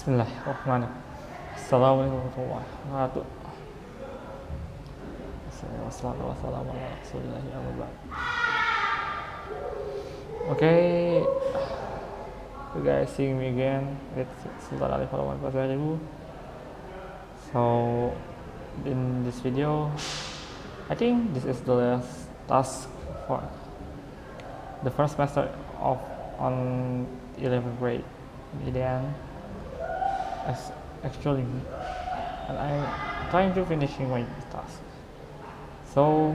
Bismillahirrahmanirrahim. Assalamualaikum warahmatullahi wabarakatuh. Wassalamualaikum warahmatullahi wabarakatuh. Okay, you guys seeing me again with Sultan Ali Falawan Pasaribu. So, in this video, I think this is the last task for the first semester of on 11th grade. Then, actually, and I'm trying to finishing my task. So,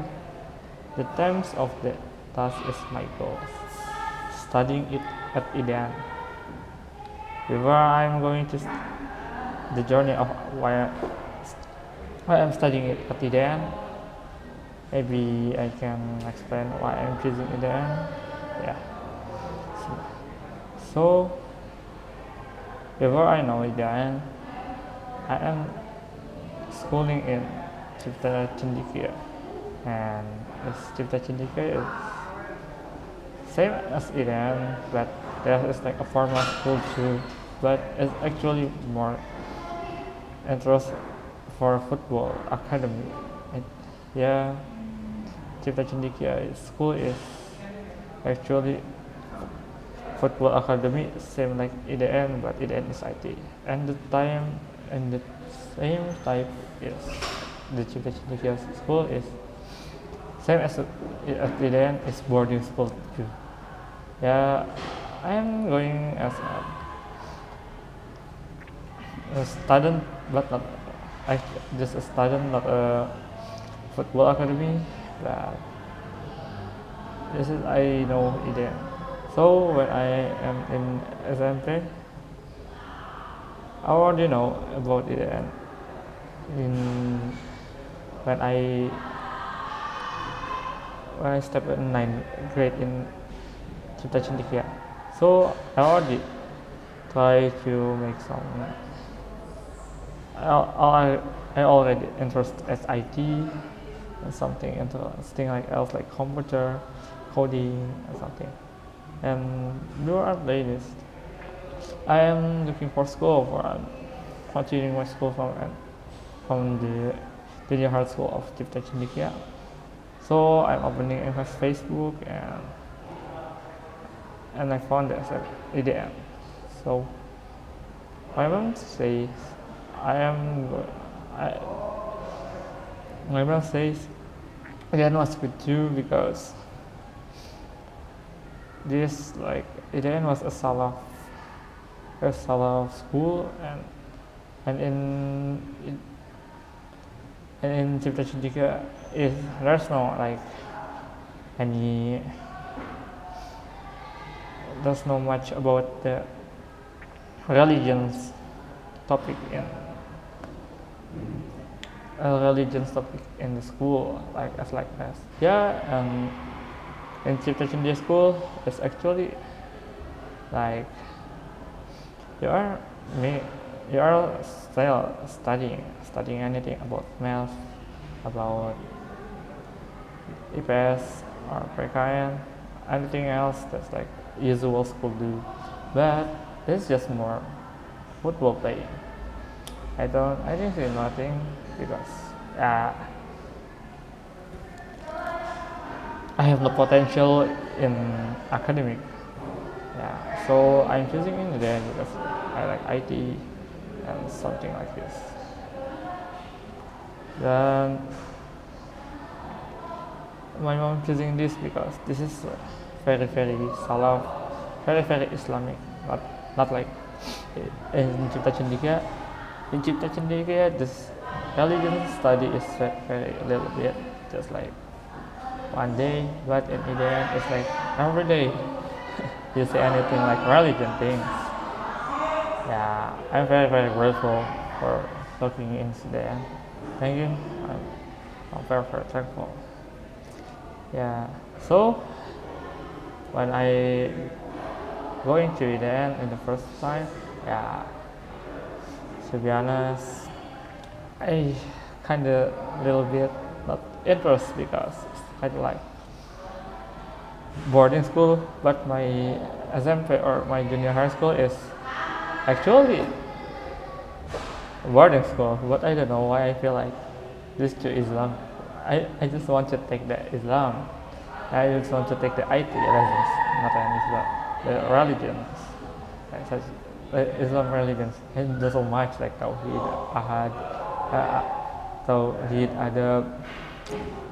the terms of the task is my goal. Studying it at IDEAN. Before I'm going to the journey of why I'm studying it at IDEAN, maybe I can explain why I'm choosing IDEAN. Yeah. So before I know IDEAN, I am schooling in Cipta Cendekia, and this Cipta Cendekia is same as IDEAN, but there is like a formal school too, but it's actually more interest for football academy. Yeah, Cipta Cendekia school is actually football academy, same like IDN, but IDN is IT. And the same type is the Cipta Cendekia school is same as IDN, is boarding school too. Yeah, I am going as a student, but not just a student, not a football academy. But this is I know IDN. So when I am in SMP, I already know about IDN. When I step in 9th grade in Cipta Cendekia, so I already try to make some. I already interested as IT and something interesting like else like computer, coding or something. And during this, I am looking for school for continuing my school from the junior high school of Cipta Cendekia. So I'm opening Engish Facebook and I found this at IDN. So my mom says my mom says IDN was good too because this like IDN was a Salaf school and in Cipta Cendekia there's no like there's no much about the religions topic in the school like as yeah. And in Cipta Cendekia school it's actually like you are still studying anything about math, about IPS or PKN, anything else that's like usual school do, but it's just more football playing. I didn't say nothing because I have no potential in academic. Yeah, so I'm choosing in there because I like IT and something like this. Then my mom choosing this because this is very Salaf, very Islamic, not like in Cipta Cendekia. In Cipta Cendekia, this religion study is very little bit, just like one day, but in IDN it's like every day you say anything like religion things. Yeah, I'm very grateful for looking into IDN. Thank you. I'm very thankful. Yeah. So when I going to IDN in the first time, yeah, to be honest, I kinda little bit not interested because it's kind of like boarding school, but my SMP or my junior high school is actually boarding school, but I don't know why I feel like this to Islam. I just want to take the Islam. I just want to take the IT lessons, not an Islam, the religions, like such Islam religions. And there's so much like Tauhid, Ahad, uh, Tauhid, Adab,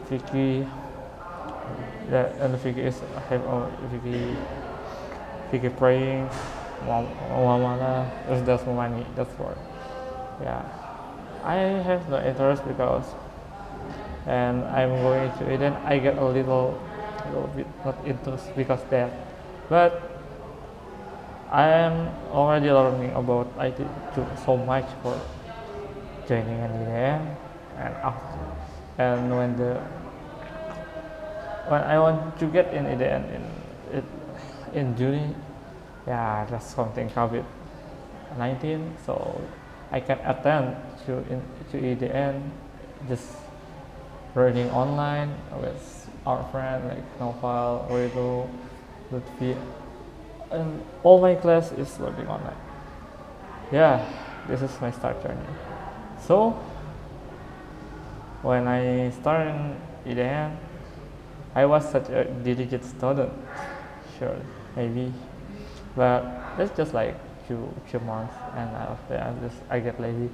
Fikih. And the Fikih is have Fikih praying, Muamalah, there's money. That's for yeah. I have no interest because and I'm going to it, then I get a little bit not interest because that, but I am already learning about IT so much for joining an IDN and after, and when I want to get in IDN in June, yeah, that's something COVID-19, so I can attend to EDN just learning online with our friend like Noval, Redo, Lutfi, and all my class is learning online. Yeah, this is my start journey. So when I started in EDN, I was such a diligent student, sure, maybe, but it's just like two months, and after I get lazy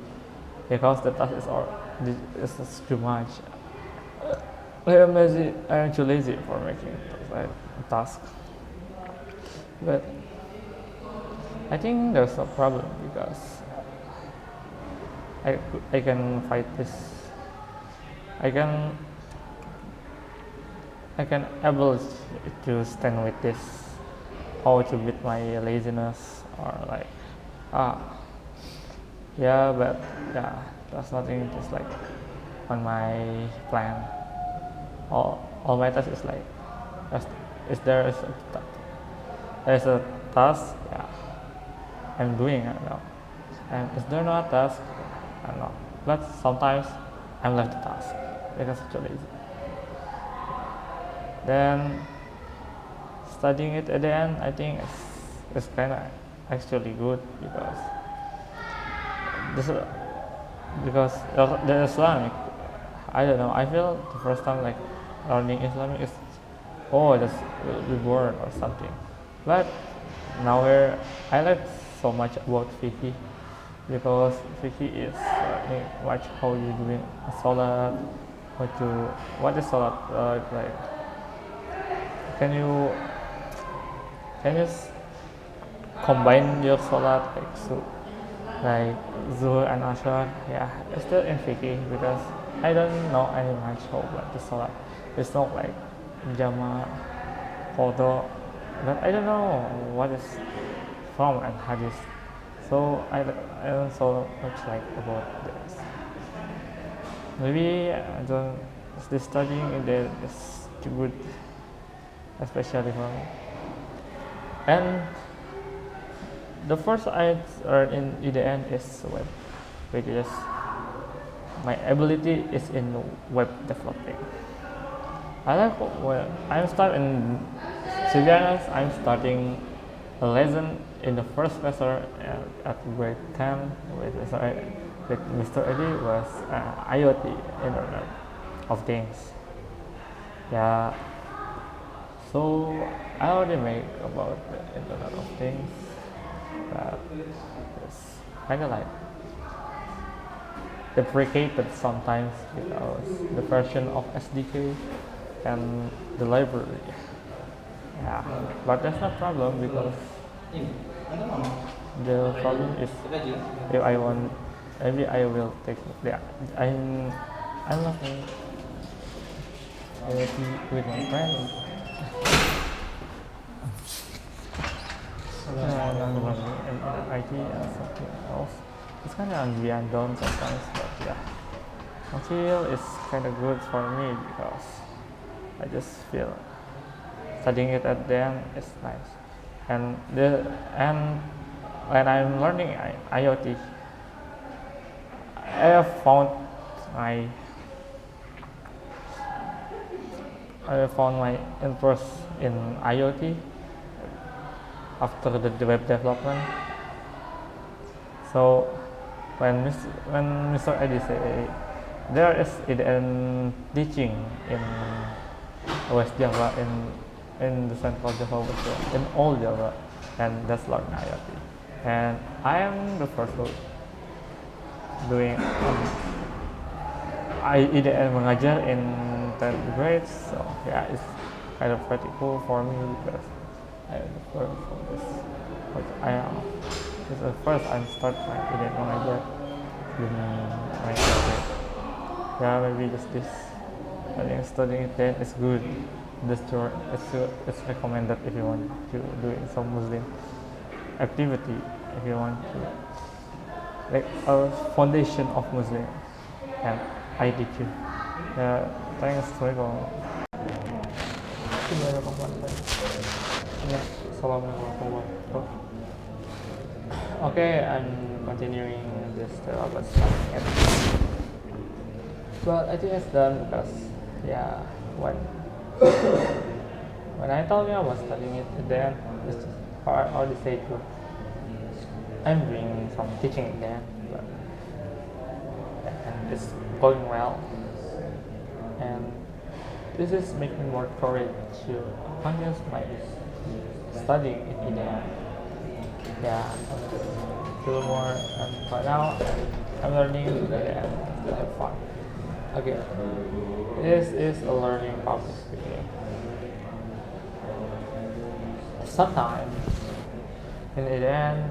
because the task is just too much. I am lazy. I am too lazy for making a task. But I think there's a problem because I can fight this. I can able to stand with this, how to beat my laziness or like yeah, but yeah, that's nothing just like on my plan. All my task is like is there's a task, yeah, I'm doing it now, and is there not a task, I don't know, but sometimes I'm left the task because I'm too lazy. Then studying it at the end, I think it's kind of actually good this because the Islamic, I don't know, I feel the first time like learning Islamic is just be bored or something, but now I like so much about Fiqh because Fiqh is much how you doing a salat, what is salat like, can you combine your salat like Zuhr and Ashr. Yeah, it's still in Fiqh because I don't know any much about the salat. It's not like Jama, Qadha, but I don't know what is from and Hadith. So I don't so much like about this. Maybe I don't. The studying in there is too good, especially for me. And the first I learned in EDN is web, because my ability is in web developing. I like I'm starting. To be honest, I'm starting a lesson in the first semester at grade 10 with Mr. Eddie was IoT, Internet of Things. Yeah, so I already make about the Internet of Things, but it's kind of like deprecated sometimes because the version of SDK and the library. Yeah, but that's not problem because the problem is if I want, maybe I will take. Yeah, I'm not with my friends. And I'm learning in IT and something else. It's kind of beyond sometimes, but yeah, I feel it's kind of good for me because I just feel studying it at the end is nice. And when I'm learning IoT, I have found my interest in IoT after the web development. So when Mr. Eddie say there is an teaching in West Java, in the Central Java, in all Java, and that's learning IoT. And I am the first one doing IDN mengajar in 10th grade, so yeah, it's kind of pretty cool for me because I learned from this. But this is the first I start my IDN mengajar in my grade. Yeah, maybe just this. I think studying it then is good. It's recommended if you want to do some Muslim activity, if you want to like a foundation of Muslim, and I teach you. Thanks. Assalamualaikum. Yeah, Assalamualaikum. Okay, I'm continuing this about studying it. But I think it's done because yeah, when I told you I was studying it, then it's just already say to I'm doing some teaching again, but and it's going well, and this is making more courage to continue my studying it again. Yeah, feel more, and for now I'm learning and still have fun. Okay, this is a learning public speaking. Sometimes in the end,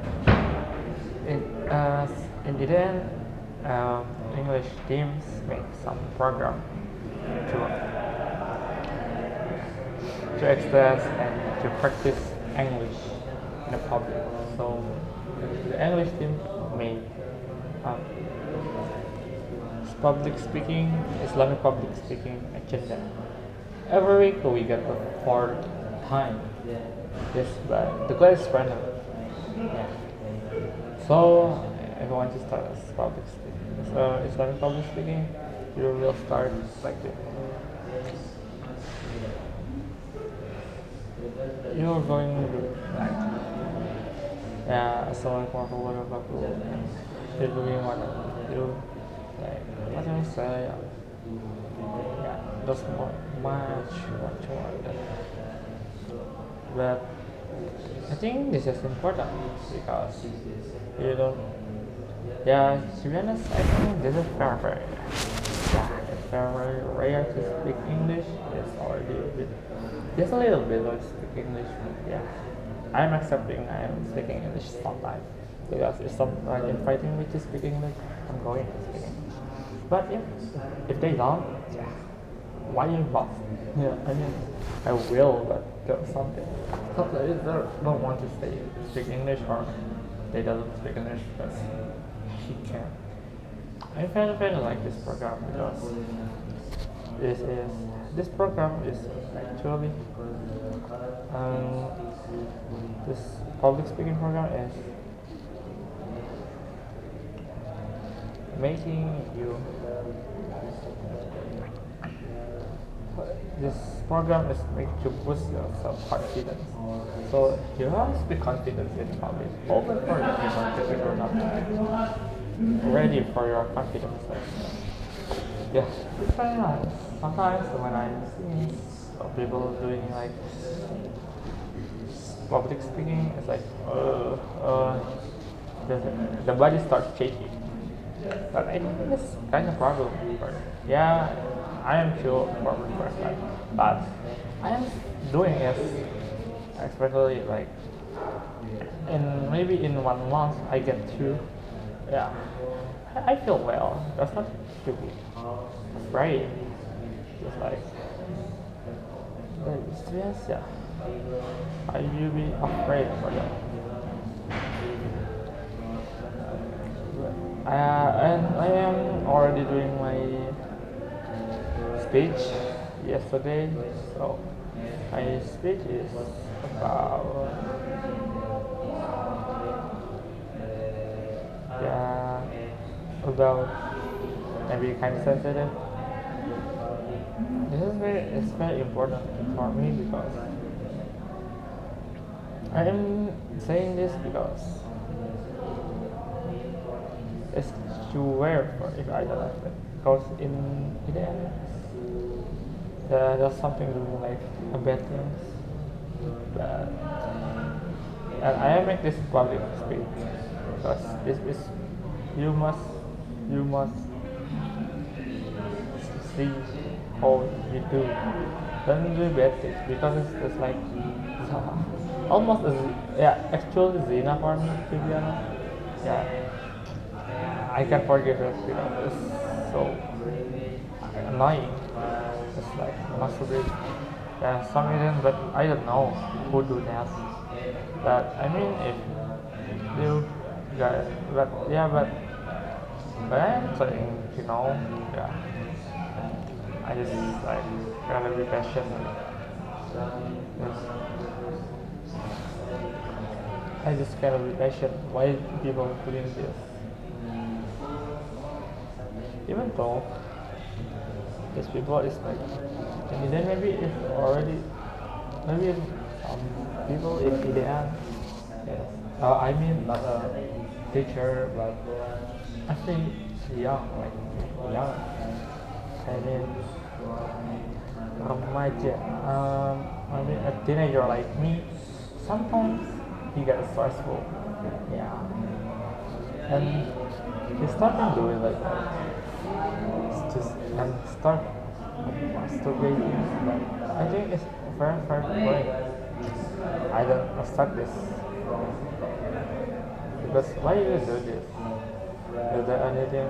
English teams make some program to express and to practice English in the public. So the English team made public speaking, Islamic public speaking agenda. Every week we get the fourth time. Yes, but the class is random. Yeah. So if you want to start as public speaking, so Islamic public speaking, you will start like this. You're going to do like, yeah, Assalamualaikum warahmatullahi wabarakatuh. You're doing what you like. What do you say? Yeah, there's much more than that. But I think this is important because you don't. Yeah, to be honest, I think this is very it's very rare to speak English. It's already a bit, just a little bit of speak English. Yeah, I'm accepting I am speaking English sometimes because if someone inviting me to speak English, I'm going to speak English. But if they don't, yeah, why you involved? Yeah, I mean, I will, but something. Sometimes they don't want to speak English, or they don't speak English because he can. I very like this program because this program is actually this public speaking program is making you. This program is make to boost your self-confidence. So you have to be confident in public. Open for you if you're not ready for your confidence. Yeah, it's very nice. Sometimes when I see people doing like public speaking, it's like the body starts shaking. But I think it's kind of problem. Yeah, I am sure for the first time, but I am doing it, especially like maybe in 1 month I get to, yeah, I feel well. That's not to be afraid. Just like the stress, yeah. I will be afraid for that. And I am already doing my speech yesterday, so my speech is about maybe kind of sensitive. It's very important for me because I am saying this because is to wear for if I don't like that. Because in the end, there's something doing like a bad things. But and I make this public speech because this is you must you must see how we do. Don't do bad things because it's like almost as yeah actually zina for me to be honest. Yeah, I can forgive it because it's so annoying. It's like masturbation. Yeah, some reason, but I don't know who do that. But I mean, if you got, but yeah, but I'm saying, yeah, I just like gotta be passionate. Yes. I just gotta be patient. Why people doing this? Even though these people is like, and then maybe if already, maybe if some people in IDEA, yes. I mean not a teacher, but I think young, like young. I mean, I mean a teenager like me. Sometimes he gets stressful. Yeah, and he started doing like that. It's just and start masturbating. But I think it's very very boring. I don't accept this because why you do this? Is there anything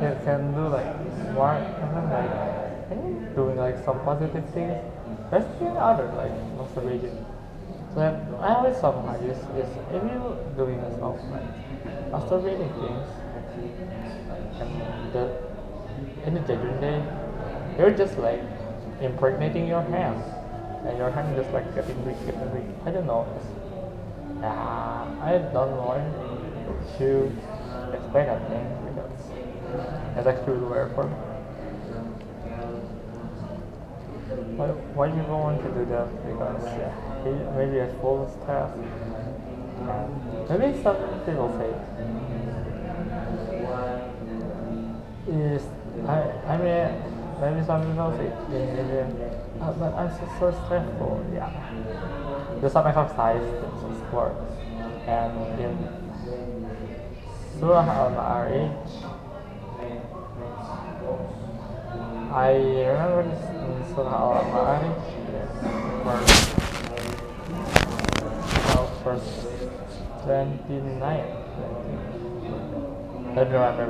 you can do like more? Like doing like some positive things. There's still other like masturbation. So I always saw my is if you doing some like masturbating things and in the judgment day you're just like impregnating your hand and your hand just like getting big. I don't know. I don't want to explain that thing because it's actually weird for me. Why you don't want to do that? Because maybe it's full of stress. Maybe some people say is I mean maybe some people say but I'm so stressful. Yeah, do some exercise, do some sport, and in Surah Al-Ma'arij, I remember this in Surah Al-Ma'arij, verse 29. I don't remember.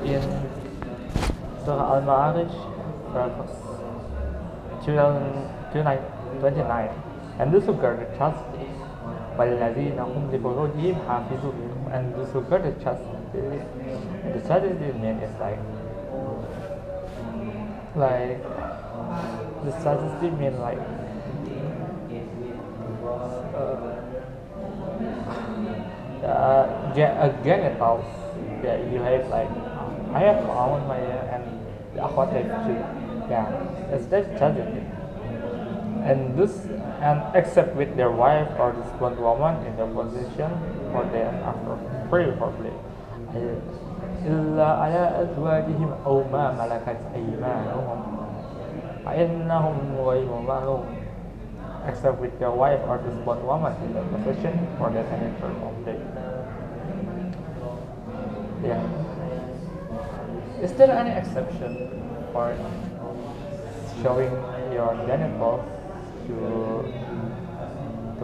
In Surah Al-Ma'arij, verse 29, and those who guard the chastity, وَالَّذِينَ هُمْ لِفُرُوجِهِمْ حَافِظُونَ, and those who guard the chastity, and the chastity mean is like the chastity mean like genitals. Yeah, you have like I have found my and the akhwat have too. Yeah, it's that chastity. And this and except with their wife or this one woman in their position or they are free probably. إلا على أزواجهم أو ما ملكت أيمانهم فإنهم غير ملوم, except with their wife or this one woman in their position or that any term of day. Yeah. Is there any exception for showing your genitals to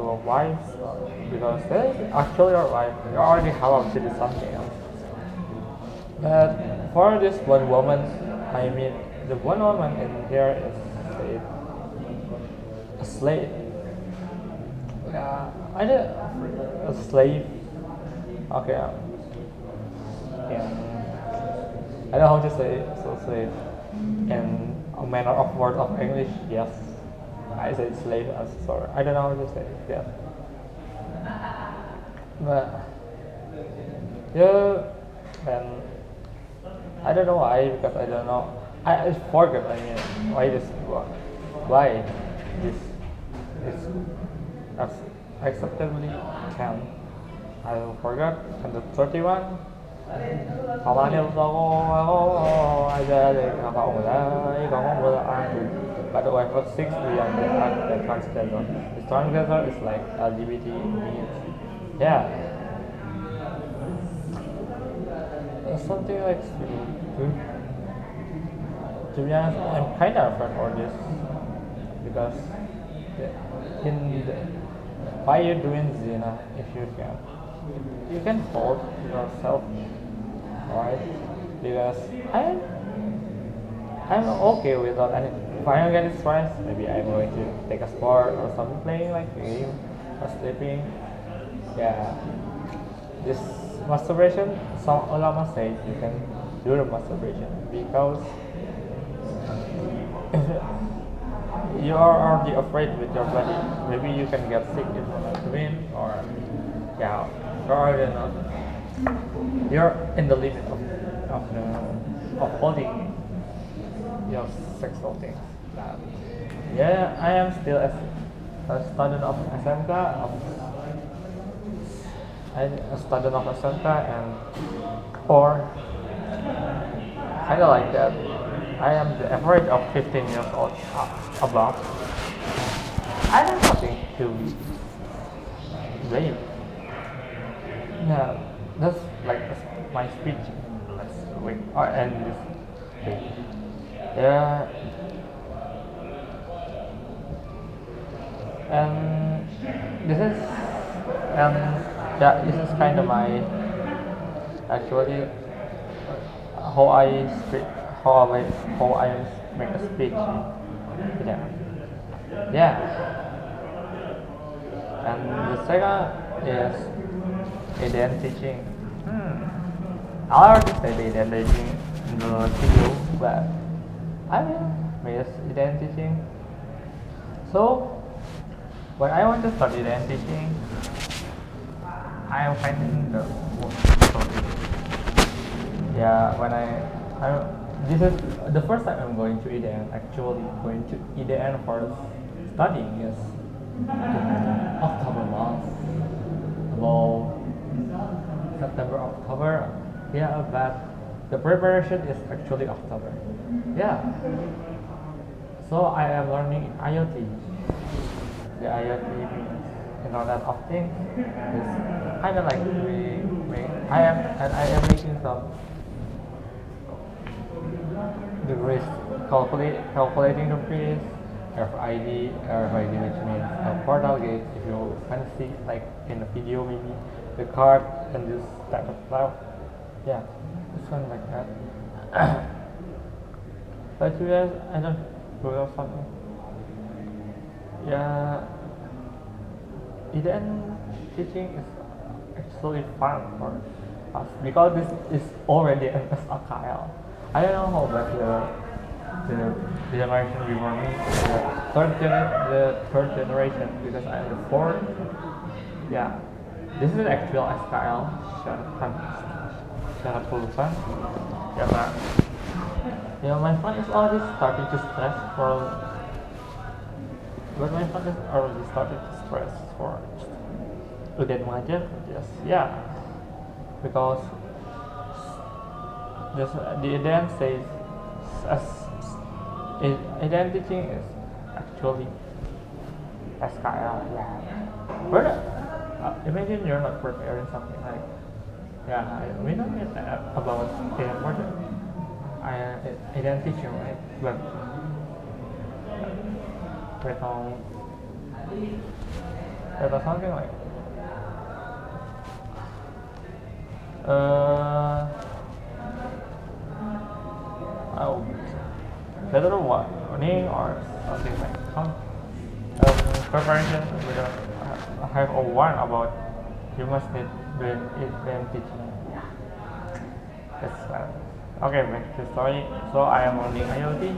a wife? Because that is actually your wife. You already have to do something else. But for this one woman, I mean, the one woman in here is a slave. I did a slave. Okay. Yeah. I don't know how to say it, so slave. In a manner of word of English, yes. I said slave. I'm sorry. I don't know how to say it. Yes. But yeah, and I don't know why because I don't know. I forgot. I mean, why this one? why this is acceptably can. I forgot. And the 31 가만히 없다고 아자 내가 오라 이거 뭐라 but over 6 we are the transgender. The transgender is like LGBT means yeah something like to be honest I'm kind of afraid for this because in the, why you doing zina if you can hold yourself right because I'm okay without any if I don't get stressed maybe I'm going to take a sport or something playing like a game or sleeping yeah this masturbation some ulama say you can do the masturbation because you are already afraid with your body maybe you can get sick if you're not doing or yeah you're already not you're in the limit of holding your sexual things yeah I am still a student of SMK a student of SMK and or kind of like that I am the average of 15 years old above I have nothing to blame yeah that's like my speech let's wait or end this thing yeah and this is yeah this is kind of my actually how I speak how I make a speech yeah yeah and the second is identity I already said identity in the video but I will miss identity so when I want to start identity I am finding the word yeah when this is the first time I'm going to EDN actually going to EDN for studying is October month about September October yeah but the preparation is actually October yeah so I am learning IoT the IoT means Internet of Things is kind of like I am making some degrees calculating the fees RFID which means a portal gate if you can see like in the video maybe the card and this type of stuff yeah it's kind of like that but you guys I don't know something yeah EDN teaching is actually fun for us because this is already an SRKL I don't know how but the generation before me the third generation because I'm the fourth yeah this is actual SKL syarat lulusan ya Pak yeah my friend is already starting to stress for but my friend is already started to stress for udah mengajar just yeah because just the event says as identity is actually SKL yeah but imagine you're not preparing something like yeah we don't get about the important identity right but without something like better warning or something like preparation we don't have a one about you must need when teaching that's okay back to story so I am learning IoT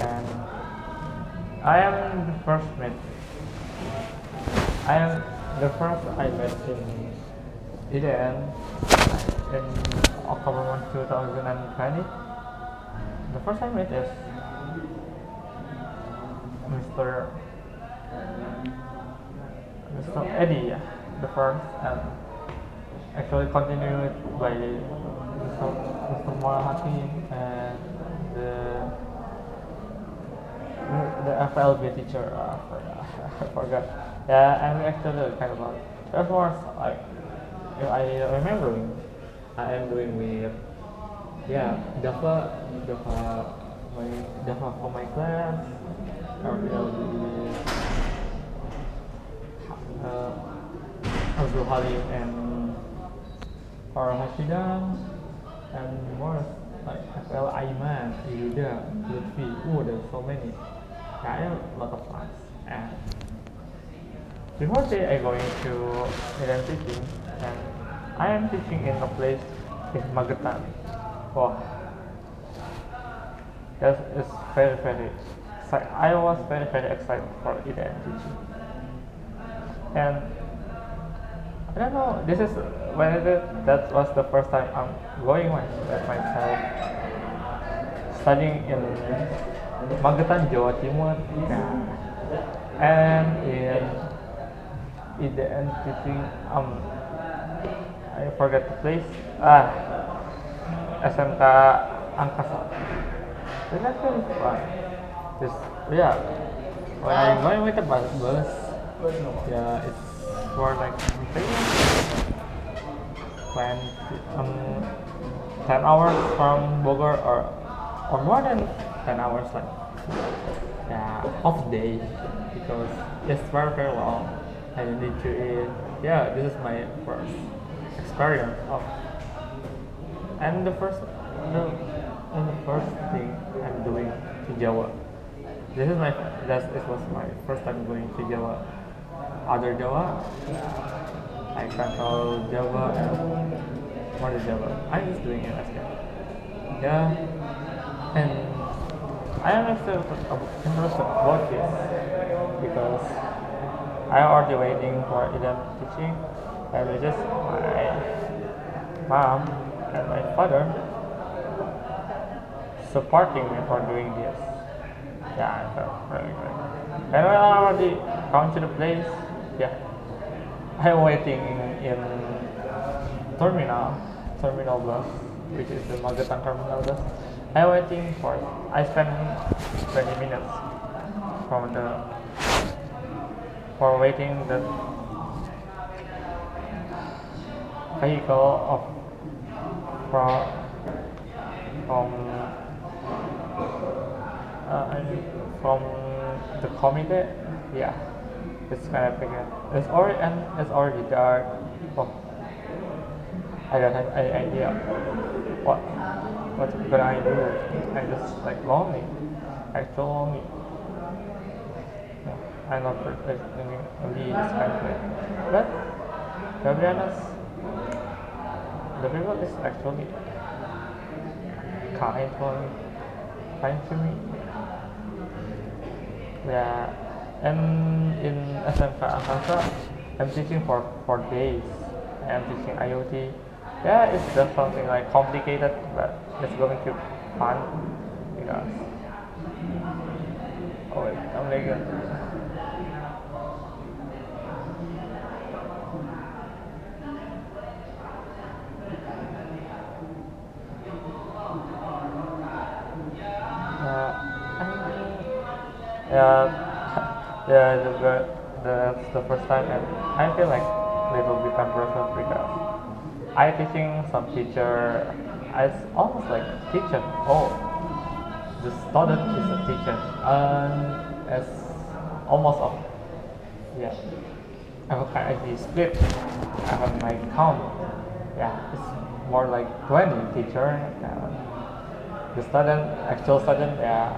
and I am the first I met in EDN in October 2020. The first I met is Mr. Mr. Eddie, yeah, the first, and actually continued by Mr. Marahati and the the FLB teacher. I forgot. Yeah, and we actually kind of like that was like if I remembering I am doing with yeah Java my Java for my class. FLB Abdul Halim and Farah Hashidan and more like FL Aiman, Yuda, Lutfi. There's so many. Yeah, I have a lot of fun. And before I going to Medan teaching, and I am teaching in a place in Magetan. Wow, that is very. I was very excited for Medan teaching, and I don't know. This is when that was the first time I'm going myself studying in Magetan, Jawa Timur, and in IDN teaching. I forgot the place. SMK Angkasa. That's really fun. Just yeah, when I'm going with the bus, yeah, it's for like when 10 hours from Bogor or more than 10 hours like yeah off day because it's very long. I need to eat. Yeah, this is my first experience of and the first thing I'm doing to Jawa. It was my first time going to Jawa. Other Jawa, I control Java and what is Java? I'm just doing it as well. Yeah, and I am interested about this because I am already waiting for Idam teaching, and it's just my mom and my father supporting me for doing this. Yeah, I felt really great. And when I already come to the place, yeah, I'm waiting in terminal bus, which is the Magetan terminal bus. I'm waiting for it. I spent 20 minutes for waiting the vehicle from from the committee. Yeah, it's kind of big. It's already dark. Oh, I don't have any idea what could I do. I just like lonely, actual lonely. No, I'm not really this kind of way. But to be honest, the people is actually kind to me. Yeah, and in SMK Angkasa, I'm teaching for 4 days. I'm teaching IoT. Yeah, it's just something like complicated, but it's going to be fun because oh wait, I'm like yeah, that's the first time, and I feel like a little bit embarrassed because I teaching some teacher. It's almost like teacher. Oh, the student is a teacher, and it's almost a yeah. I have kind of split. I have my count. Yeah, it's more like 20 teacher. The actual student, yeah,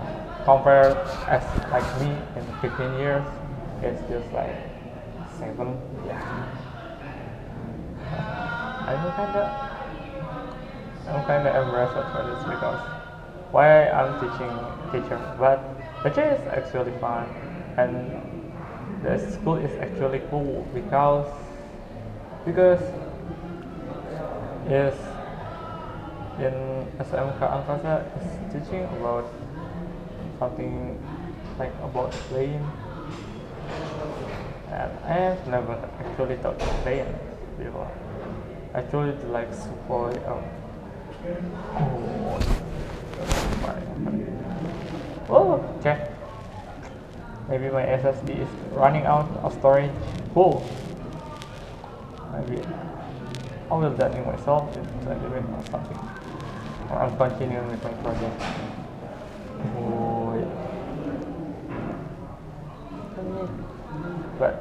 compared as like me in 15 years, it's just like 7. Yeah, I'm kinda embarrassed for this because why I'm teaching teacher, but the teacher is actually fun and the school is actually cool because is in SMK Angkasa is teaching about something like about playing, and I have never actually thought of playing before. Actually, like support oh, oh, okay. Maybe my SSD is running out of storage. Cool. Maybe I will deadening myself in 20 minutes or something. Or I'm continuing with my project. Oh, but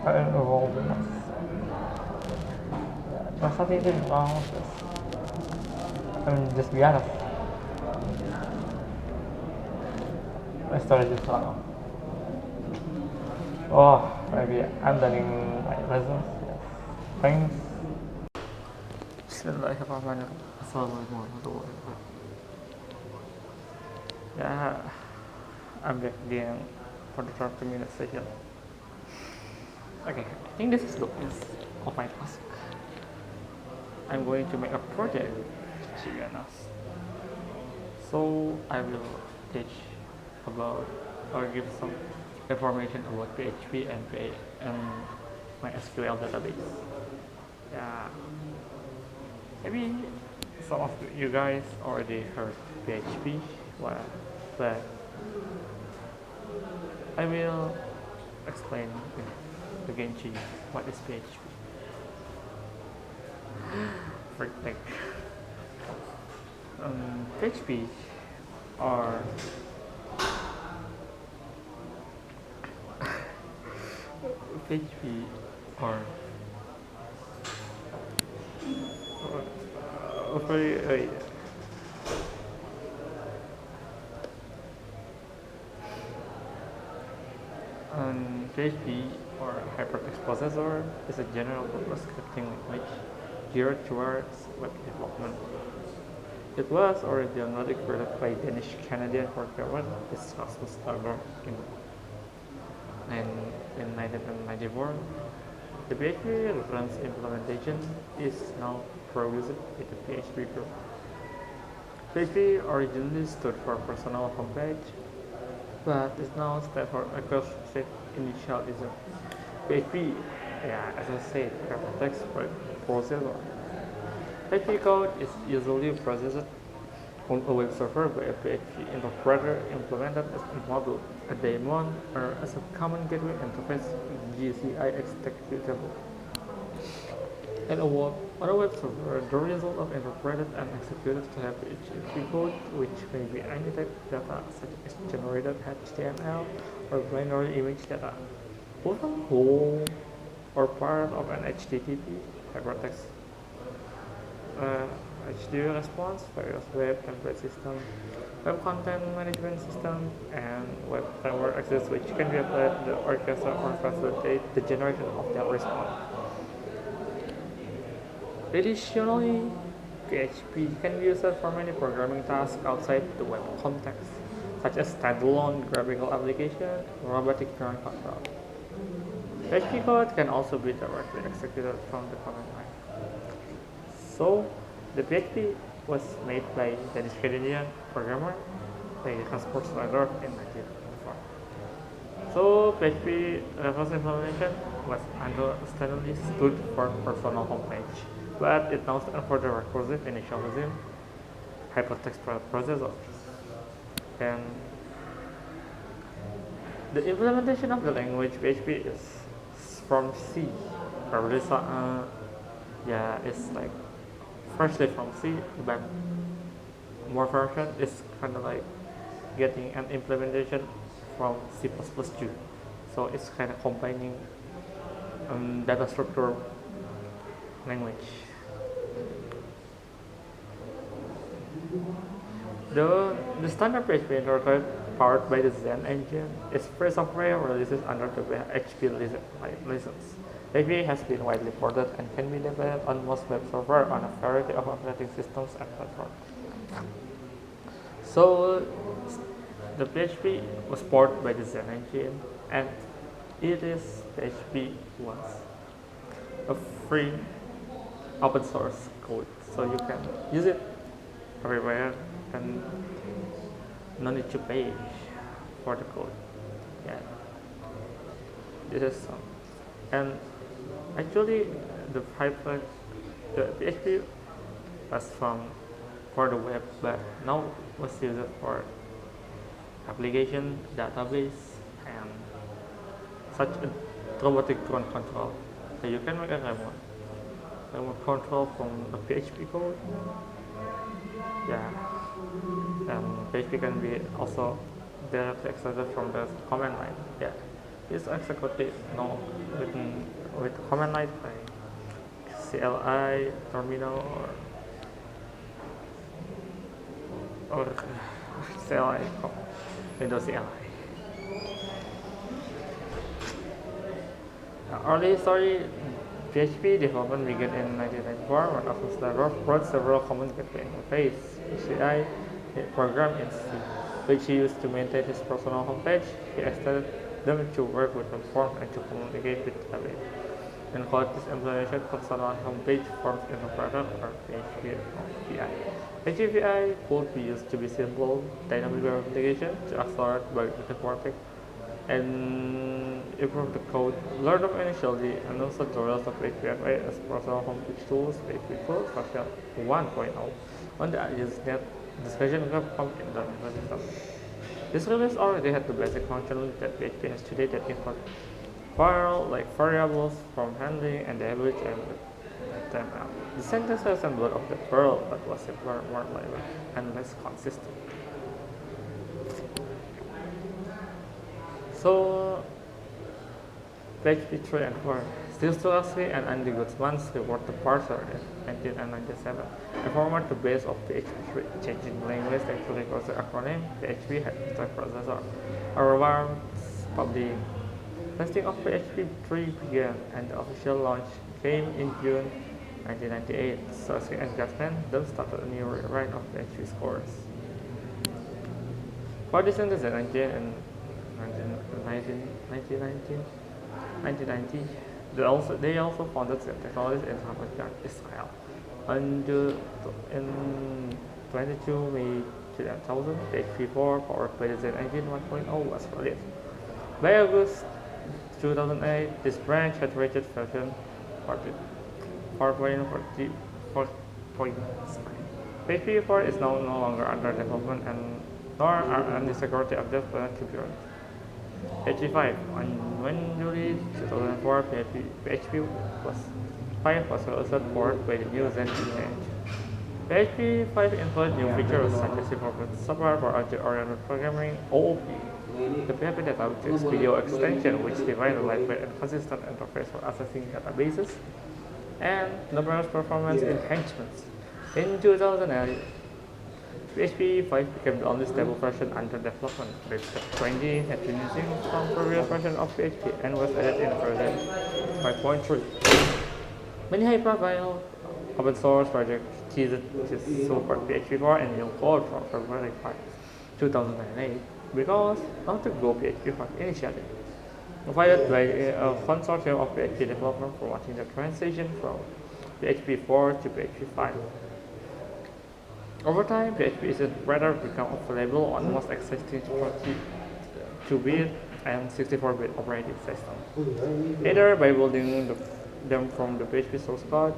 I don't know. There's something wrong with this. I mean, just be honest. My storage is wrong. Oh, maybe I'm learning my lessons. Yes. Thanks. Bismillahirrahmanirrahim. Assalamualaikum warahmatullahi wabarakatuh. Yeah, I'm back again for the 30-minute session. Okay, I think this is the list of my task. I'm going to make a project, to be honest. So I will teach about or give some information about PHP and my SQL database. Yeah, maybe some of you guys already heard PHP, but I will explain again to you what is PHP. Like, PHP or PHP or very PHP or hypertext processor is a general purpose scripting language geared towards web development. It was originally created by Danish Canadian programmer Rasmus Lager in 1994. The PHP reference implementation is now produced with the PHP group. PHP originally stood for personal homepage, but is now stands for recursive initialism. PHP, as I said, hypertext processor. PHP code is usually processed on a web server by a PHP interpreter implemented as a module, a daemon, or as a common gateway interface GCI executable. And on a web server, the result of interpreted and executed to have PHP code, which may be any type of data such as generated HTML or binary image data, often whole or part of an HTTP hypertext. HTTP response, various web template system, web content management system, and web framework access which can be applied to orchestra or facilitate the generation of that response. Additionally, PHP can be used for many programming tasks outside the web context, such as standalone graphical application, robotic neural control. PHP code can also be directly executed from the command line. So, the PHP was made by the Danish Canadian programmer by Rasmus Lager in 1994. So, PHP reference implementation was understandably stood for personal homepage, but it now stands for the recursive initialism hypertext processor. And the implementation of the language PHP is from C. Probably it's like firstly from C, but more version is kind of like getting an implementation from C++2. So it's kind of combining data structure language. The standard PHP interface powered by the Zen engine is free software releases under the PHP license. PHP has been widely ported and can be developed on most web servers on a variety of operating systems and platforms. So, the PHP was ported by the Zen engine, and PHP was a free open source code, so you can use it everywhere, and no need to pay for the code. Yeah, this is and actually the pipeline, the PHP was from for the web, but now was used for application, database, and such a robotic drone control. So you can make a remote control from a PHP code. Yeah, and PHP can be also directly extracted from the command line. Yeah, it's executed now with command line like CLI, terminal, or CLI, Windows CLI. Early history, PHP development began in 1994 when Apostle wrote several common gateway interface (ACI) program in C, which he used to maintain his personal homepage. He extended them to work with the form and to communicate with database. And called this implementation personal homepage forms interpreter or PHP API. PHP API could be used to be simple dynamic web application to accelerate bug reporting and improve the code. Learn of initially and also tutorials of PHP as personal homepage tools, PHP tools version 1.0 on the Usenet discussion group from in the ecosystem. This release already had the basic functionality that PHP has today that import file like variables from handling and the average and the syntax assembly of the Perl but was simpler, more reliable, and less consistent. So PHP 3 and 4 still Stolarsky and Andy Guzman's reward the parser in 1997. A format the base of PHP 3, changing language actually was the acronym PHP had a type processor. However, public testing of PHP 3 began and the official launch came in June 1998. Stolarsky and Guzman then started a new rewrite of PHP scores. For this in 1990, they also founded the technologies in Hamad, Israel. In 22 May 2000, PHP 4 powered by the Zen Engine 1.0 was released. By August 2008, this branch had reached version 4.40. PHP 4 is now no longer under development and nor are any security updates planned to be run. PHP 5 on July 2004, PHP 5 was released powered by the new Zen engine. PHP 5 included new features such as support for object-oriented programming (OOP), the PHP database video extension, which provides a lightweight and consistent interface for accessing databases, and numerous performance enhancements. In 2008, PHP 5 became the only stable version under development. Base 20 had been using some previous version of PHP and was added in version 5.3. Many high-profile open source projects teased to support PHP 4 and new code from February 5, 2008 because of the Go PHP 5 initiative, provided by a consortium of PHP developers promoting the transition from PHP 4 to PHP 5. Over time, PHP is rather become available on most existing 32-bit and 64-bit operating systems, either by building them from the PHP source code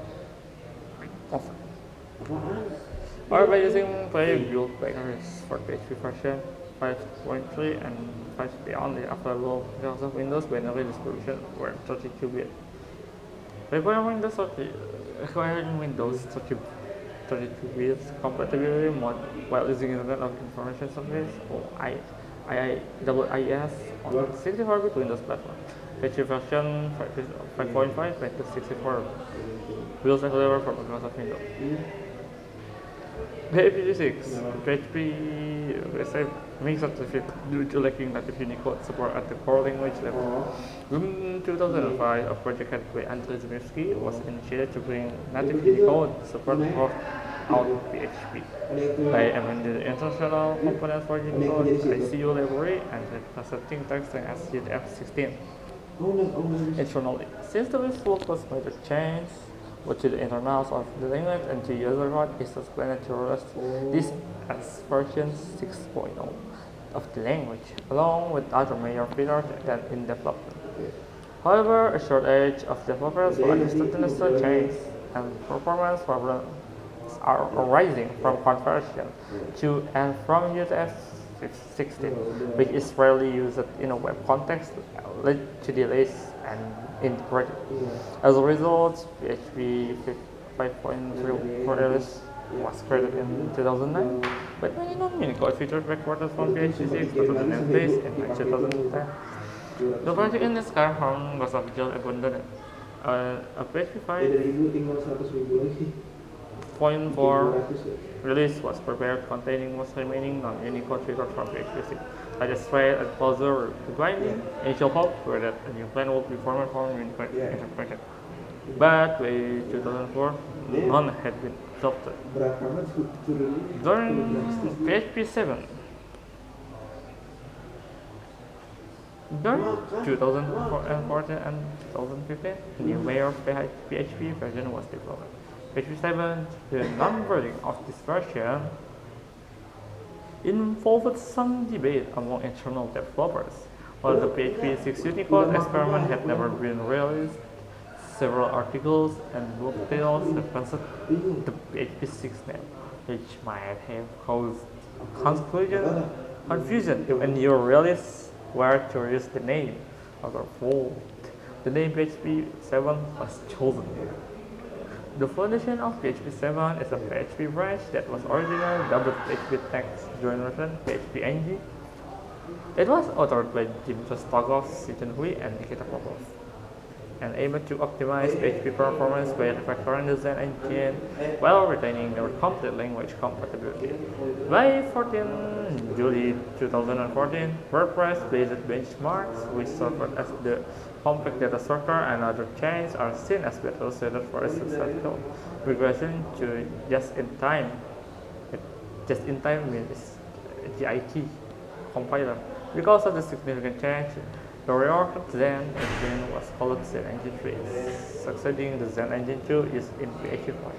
or by using pre-built packages for PHP version 5.3 and 5 beyond the available Microsoft Windows binary distribution were 32-bit. Requiring Windows 32-bit compatibility mode while using Internet of Information Service or IIS on 64-bit Windows platform. PHP version 5.5 went to 64 builds available for Microsoft Windows. PHP 6, PHP makes certificate due to lacking native Unicode support at the core language level. In 2005, a project headed by Andrzej Zmiewski was initiated to bring native Unicode support out PHP by amending the international components for Unicode, ICU library, and setting text as UTF-16. Internally, since the result was made a change but to the internals of the language and to user code is explained to rest this as version 6.0 of the language, along with other major features that in development. However, a shortage of developers will instantaneously change, and performance problems are arising from conversion to and from UTF-16, which is rarely used in a web context, led to delays and integrated. As a result, PHP 5.0 release was created in 2009, but many non-Unicode features recorded from PHP 6 to the namespace in 2010. The project in this current form was officially abandoned. A PHP 5.4 release was prepared containing most remaining non-Unicode features from PHP 6, such as thread and closure binding. Initial hopes were that a new plan would be formed from Unicode interpreted. But by 2004, none had been adopted. During PHP 7, during 2014 and 2015, a new layer of PHP version was developed. PHP 7, the non-version of this version, involved some debate among internal developers. While the PHP 6 Unicode experiment had never been released, several articles and book titles referenced the PHP 6 name, which might have caused confusion if a new release were to use the name. Therefore, the name PHP 7 was chosen. The foundation of PHP 7 is a PHP branch that was originally dubbed PHP Text Generation PHP Engish. It was authored by Jim Stogov, Siton Hui, and Nikita Popov, and aimed to optimize PHP performance by refactoring the Zen engine while retaining their complete language compatibility. By 14 July 2014, WordPress-based benchmarks, which served as the compact data structure and other changes, are seen as better suited for a successful migration to just-in-time. Just-in-time means JIT compiler. Because of the significant change, the reworked Zen engine was called Zen Engine 3, succeeding the Zen Engine 2 is in PHP 5.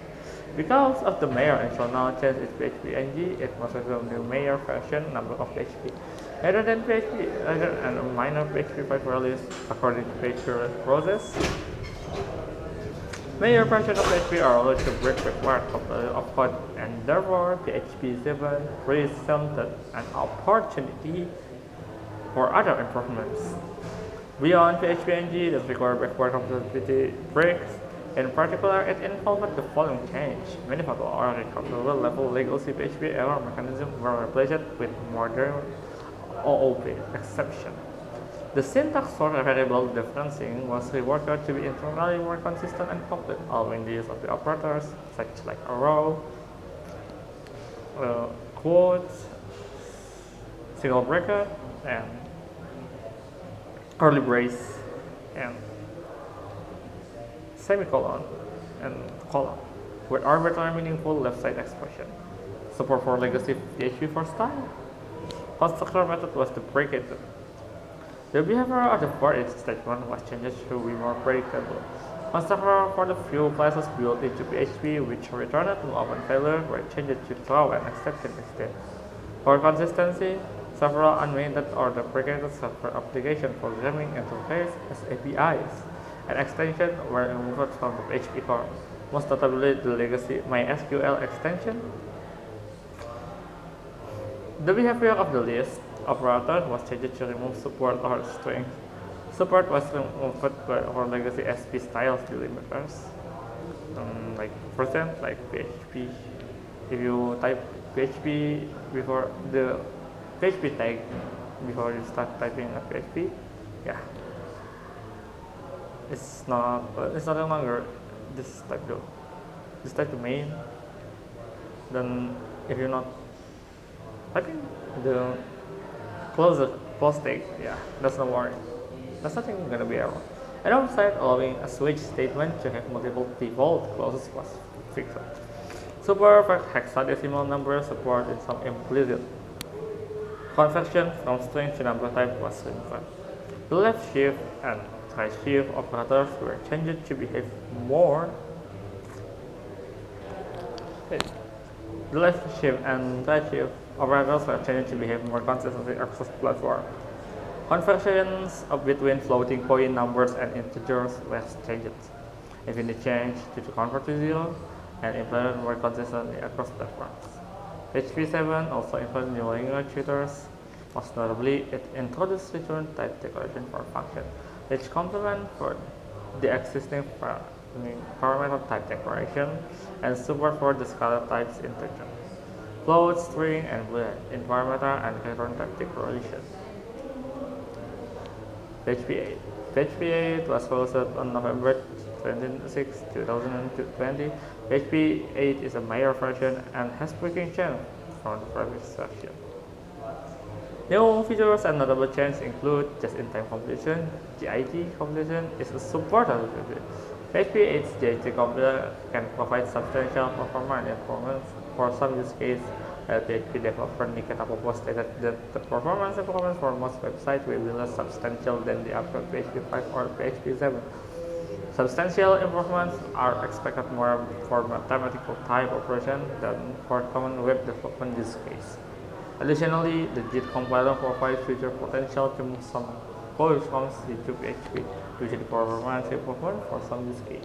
Because of the major internal change in PHP Engish, it must have a new major version number of PHP. Rather than a minor PHP 5 release, according to PHP release process, major versions of PHP are allowed to break required of code, and therefore PHP 7 presented an opportunity for other improvements. Beyond PHP Engish that require backward compatibility breaks, in particular, it involved the following change. Many fatal or recoverable level legacy PHP error mechanisms were replaced with modern OOP exception. The syntax for variable differencing was reworked to be internally more consistent and complete, allowing the use of the operators such like a row, quotes, single bracket, and curly brace, and semicolon and colon with arbitrary meaningful left side expression. Support for legacy PHP for style. Constructor method was deprecated. The behavior of the for each statement was changed to be more predictable. Constructor for the few classes built into PHP which returned to open failure were changed to throw an exception instead. For consistency, several unmanned or deprecated software application programming interface as APIs and extensions were removed from the PHP core, most notably the legacy MySQL extension. The behavior of the list operator was changed to remove support or strings. Support was removed for legacy SP styles delimiters, like percent, like PHP. If you type PHP before the PHP tag before you start typing a PHP, yeah, it's not no longer this type though. This type to main. Then if you're not typing the close tag, yeah, that's no worry. That's nothing gonna be error. And outside, allowing a switch statement to have multiple default clauses was fixed. Support for hexadecimal number support in some implicit conversion from string to number type was removed. The left shift and right shift operators were changed to behave more Okay. The left shift and right shift operators are changed to behave more consistently across platform. Conversions between floating point numbers and integers were changed. Infinite change to convert to zero and implemented more consistently across platforms. HP7 also included new language features. Most notably, it introduced return type declaration for function, which complement for the existing parameter type declaration and support for the scalar types integer, float, string, and boolean in parameter and return type declaration. PHP 8. PHP 8 was released on November 26, 2020. PHP 8 is a major version and has breaking change from the previous version. New features and notable changes include just-in-time completion. JIT completion is supported. PHP 8's JIT compiler can provide substantial performance improvements for some use cases. PHP developer Nikita Popo stated that the performance improvements for most websites will be less substantial than the actual PHP 5 or PHP 7. Substantial improvements are expected more for mathematical type operation than for common web development use case. Additionally, the JIT compiler provides future potential to move some code from C to PHP, which is performance improvement for some use case.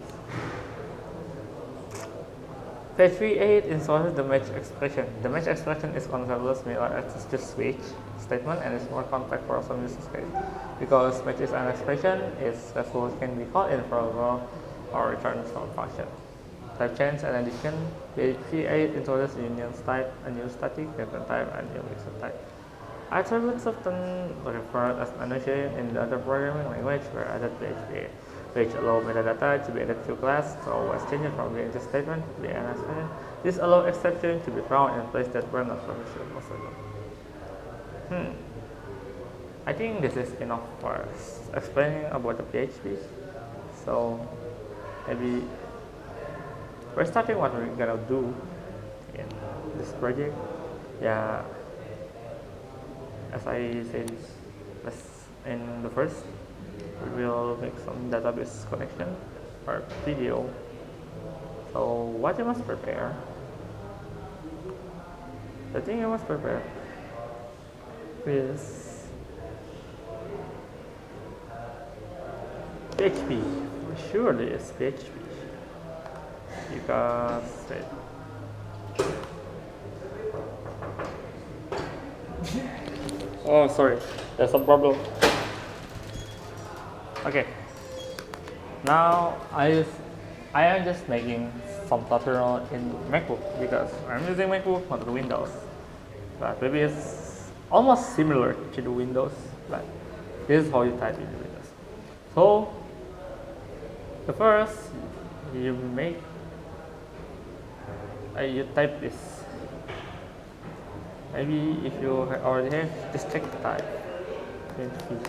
PHP 8 introduces the match expression. The match expression is considered similar as the switch statement and is more compact for some use case. Because match is an expression, its result can be called in variable or return some function. Type change and addition. PHP 8 introduces union type, a new static return type, and new mixer type. Attributes often referred as annotation in the other programming language were added to PHP 8, which allow metadata to be added to class, so was changed from the Engish statement to the NS statement. This allows exceptions to be found in places that were not previously possible. I think this is enough for explaining about the PHP. So maybe we're starting what we're gonna do in this project. Yeah, as I said, in the first, we will make some database connection or video. So what you must prepare, the thing you must prepare is PHP. Surely it's PHP because oh, sorry, there's some problem. Okay, now I am just making some tutorial in MacBook because I'm using MacBook, not the Windows. But maybe it's almost similar to the Windows, but this is how you type in the Windows. So the first you make you type this. Maybe if you already have, just check the type. PHP.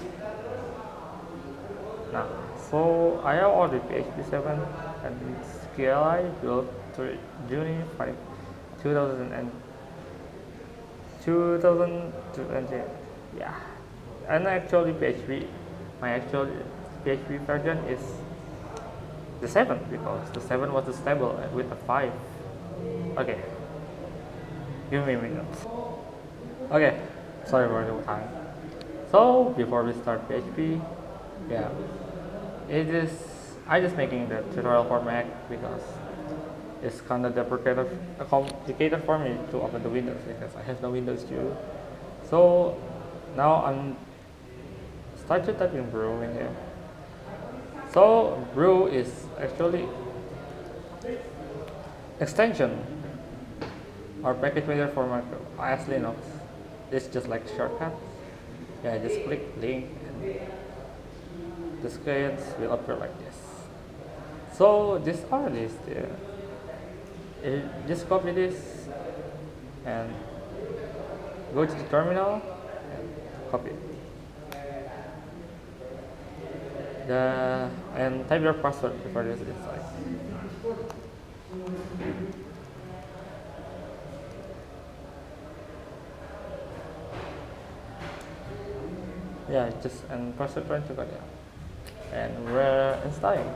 Now, so I have already PHP 7 and CLI built to June 5, 2020. Yeah, and actually my actual PHP version is the 7 because the 7 was stable with the 5. Okay, give me a minute. Okay, sorry for the time. So before we start PHP, yeah, I just making the tutorial for Mac because it's kind of complicated for me to open the Windows because I have no Windows too. So now I'm started typing brew in here. So brew is actually extension or package manager for Mac OS Linux. It's just like shortcut. Yeah, just click link and the screens will appear like this. So this already is there. Just copy this and go to the terminal and copy it. And type your password before this inside. Yeah, just and password run to and we're installing.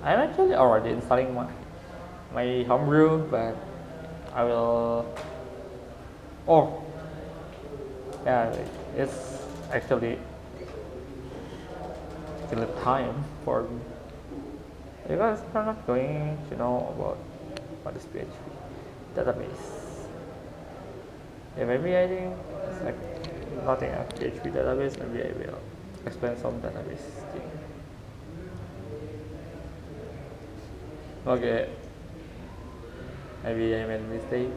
I'm actually already installing my homebrew, but I will. Oh, yeah, it's actually still time for me because I'm not going to know about what is PHP database. Yeah, maybe I think it's like nothing a PHP database. Maybe I will explain some database thing. Okay, maybe I made a mistake.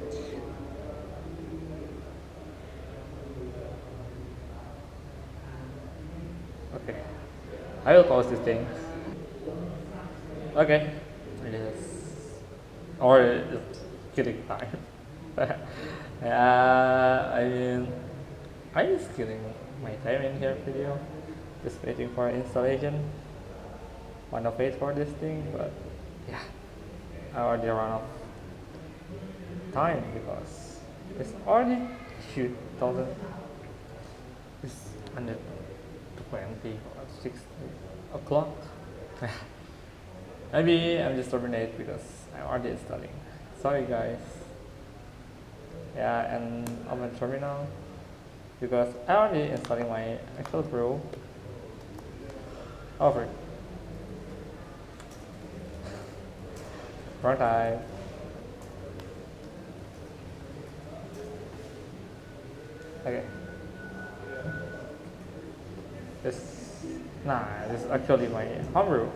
Okay, I will pause this thing. Okay, yes, or it's killing time. Yeah, I mean, I'm just killing my time in here video, just waiting for installation. Wanna wait for this thing, but yeah, I already run out of time because it's already shoot 1000. It's under 20 or 6 o'clock. Maybe I'm just terminate because I'm already installing. Sorry guys. Yeah, and on my terminal because I already installing my actual brew. Over. Wrong time. Okay. This is actually my homebrew,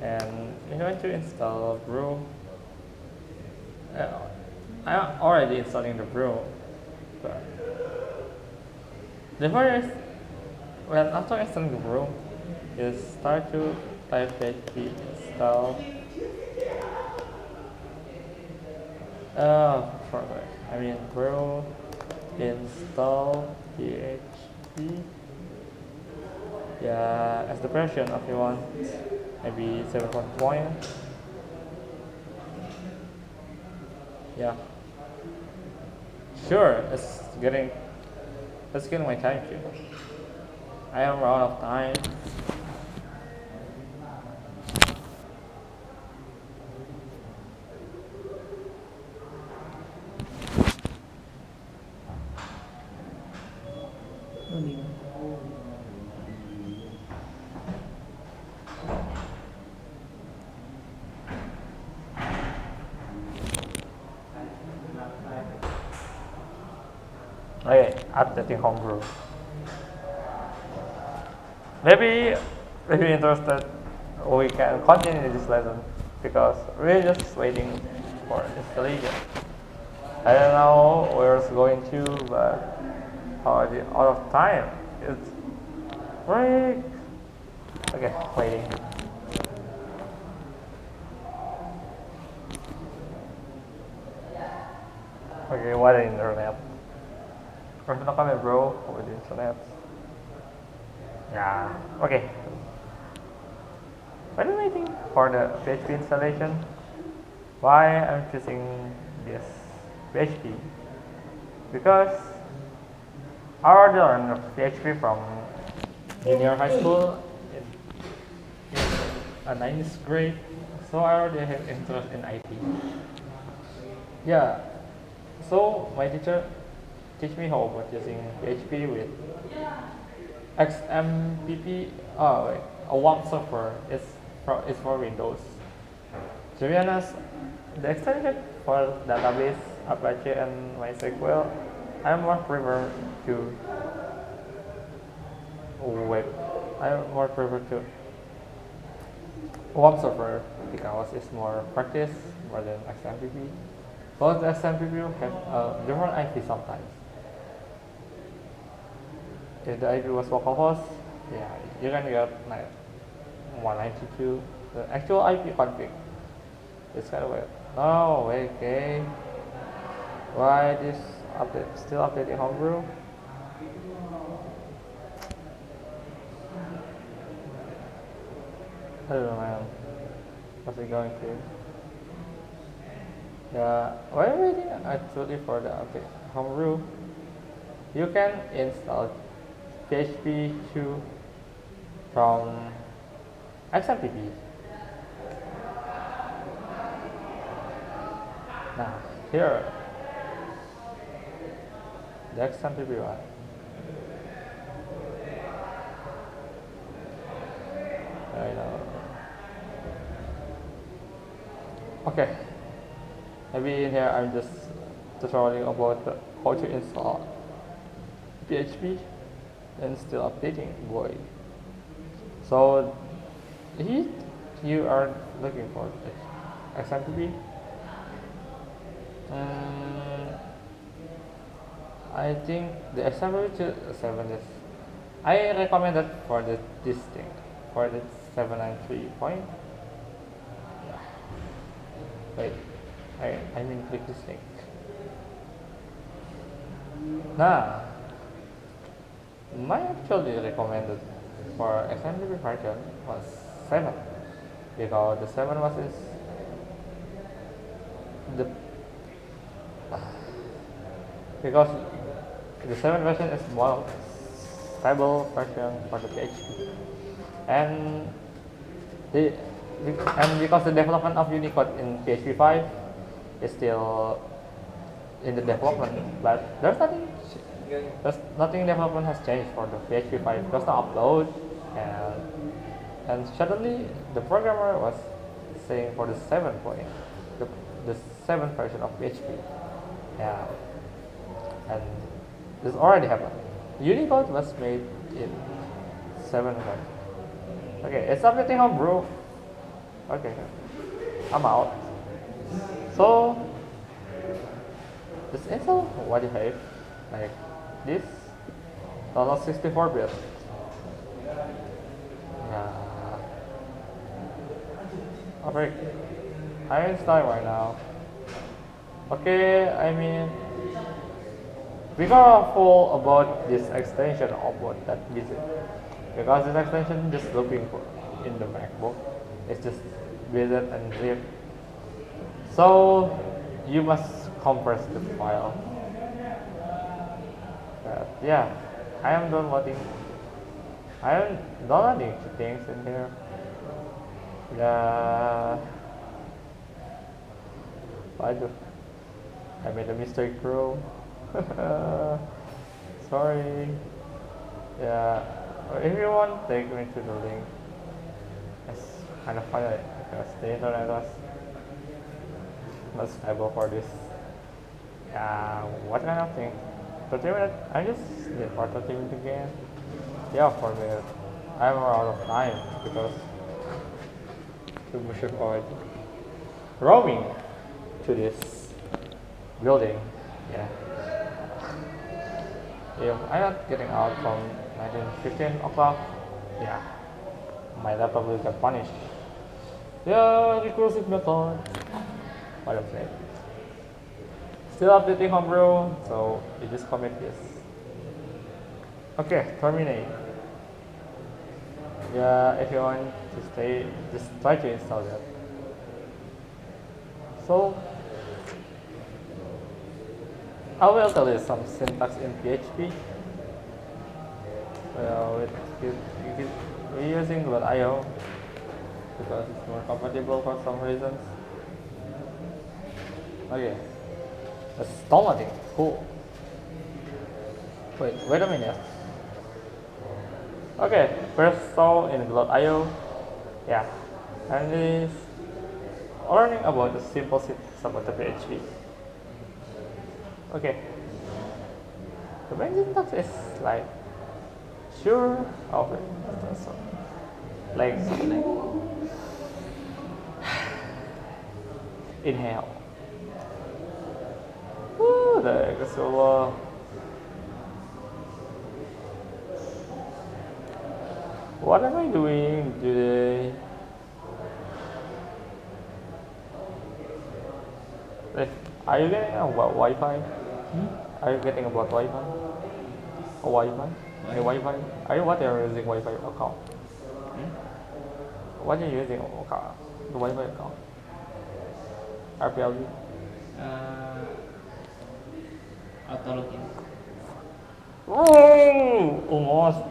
and I'm going to install brew. Uh, I'm already installing the brew, but the first when after installing the brew, you start to type php install. Forward. I mean brew install php. Yeah, as the version of you want, maybe 7.1. Yeah, sure. It's getting my time too. I am out of time. Okay, updating homebrew. Maybe if you're interested, we can continue this lesson because we're just waiting for installation. I don't know where it's going to, but already out of time. It's break. Okay, waiting. Okay, what the internet? First na kami bro, with the internet. Yeah, okay. While I'm waiting for the PHP installation, why I'm choosing this PHP? Because I already learned PHP from junior high school in a ninth grade, so I already have interest in IT. Yeah, so my teacher teach me how about using PHP with XMPP. Oh, wait, a WAMP software is for Windows. To be honest, the extension for database, Apache, and MySQL, I'm more prefer to web. I more prefer to WAMP software because it's more practice more than XMPP. Both XMPP have a different IP sometimes. If the IP was localhost, yeah, you can get like 192. The actual IP config is kind of weird. No, okay. Why this update still updating homebrew? I don't know, man. What's it going to? Yeah, while waiting actually for the update homebrew, you can install PHP 2 from XMPP. Now, here, the XMPP one. I know. Okay, maybe in here I'm just tutorialing about how to install PHP and still updating, boy. So, if you are looking for XMPP, I think the XMPP 7 is, I recommend it for this thing, for the 793 point. Wait, I mean click this link. Nah, my actually recommended for XMPP version was 7 because the 7 was is the because the 7 version is more stable version for the PHP, and the and because the development of Unicode in PHP 5 is still in the development, but there's nothing development has changed for the PHP 5. There's no upload, and suddenly the programmer was saying for the 7 point, the 7th version of PHP, yeah, and this already happened. Unicode was made in 7 version. Okay, it's updating home, bro. Okay, I'm out. So this install what you have, like this, total 64 bit. Yeah. Alright, I'm installing right now. Okay, I mean, be careful about this extension about that visit, because this extension just looking for in the MacBook. It's just visit and zip. So you must compress the file. But yeah, I am downloading things in here. Yeah, I made a mistake, bro. Sorry. Yeah, if you want, take me to the link. It's kind of funny because the internet was not stable for this. Yeah, what kind of thing? 30 minutes? I just did for 30 minutes again. Yeah, for me, I'm out of time because the mission called roaming to this building. Yeah. If I'm not getting out from 1915 o'clock, yeah, my laptop will get punished. Yeah, recursive method. What I'm saying. Still updating homebrew, so you just commit this. Okay, terminate. Yeah, if you want to stay, just try to install that. So, I will tell you some syntax in PHP. Well, we're using .io because it's more compatible for some reasons. Okay, that's downloading. Cool. Wait a minute. Okay, first install in .io. Yeah, and this learning about the simple syntax about the PHP. Okay, the main syntax is like sure over like inhale. Woo, the solo. What am I doing today? Are you getting about Wi-Fi? Are you getting about Wi-Fi? A Wi-Fi? A Wi-Fi? Are you what are you using Wi-Fi account? What are you using account? The Wi-Fi account? RPLB? Auto login. Oh, almost.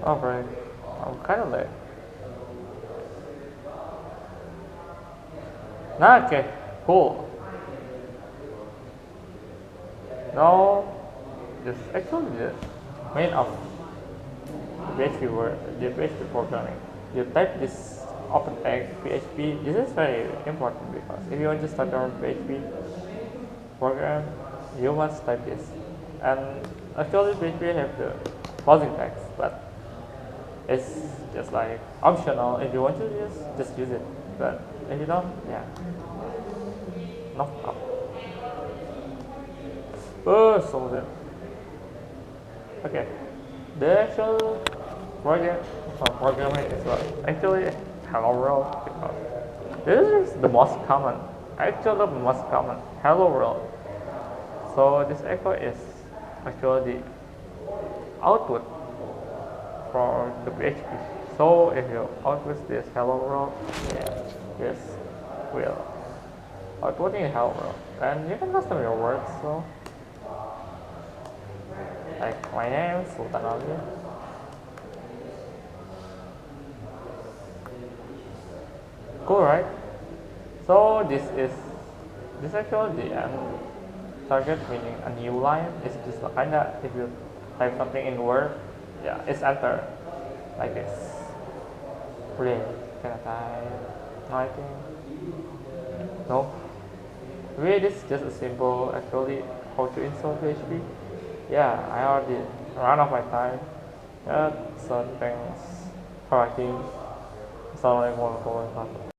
Alright, I'm kind of late. Okay, cool. Now, this actually the main of PHP word, the PHP programming. You type this open text PHP. This is very important because if you want to start your PHP program, you must type this. And actually, PHP have the closing text, but it's just like optional. If you want to just use it. But if you don't, yeah, no problem. Oh, so then, okay. The actual programming is actually hello world because this is the most common, actually the most common hello world. So this echo is actually the output for the PHP. So if you output this hello world, yeah, this will outputting hello world, and you can custom your words. So like my name is Sultan Ali. Cool, right? So this actually the end target, meaning a new line. It's just kinda if you type something in Word, yeah, it's enter like this. Really, can I type? No, I think no. Really, this is just a simple actually how to install PHP. Yeah, I already run out of my time. Yeah, so thanks for watching. Assalamualaikum warahmatullahi wabarakatuh.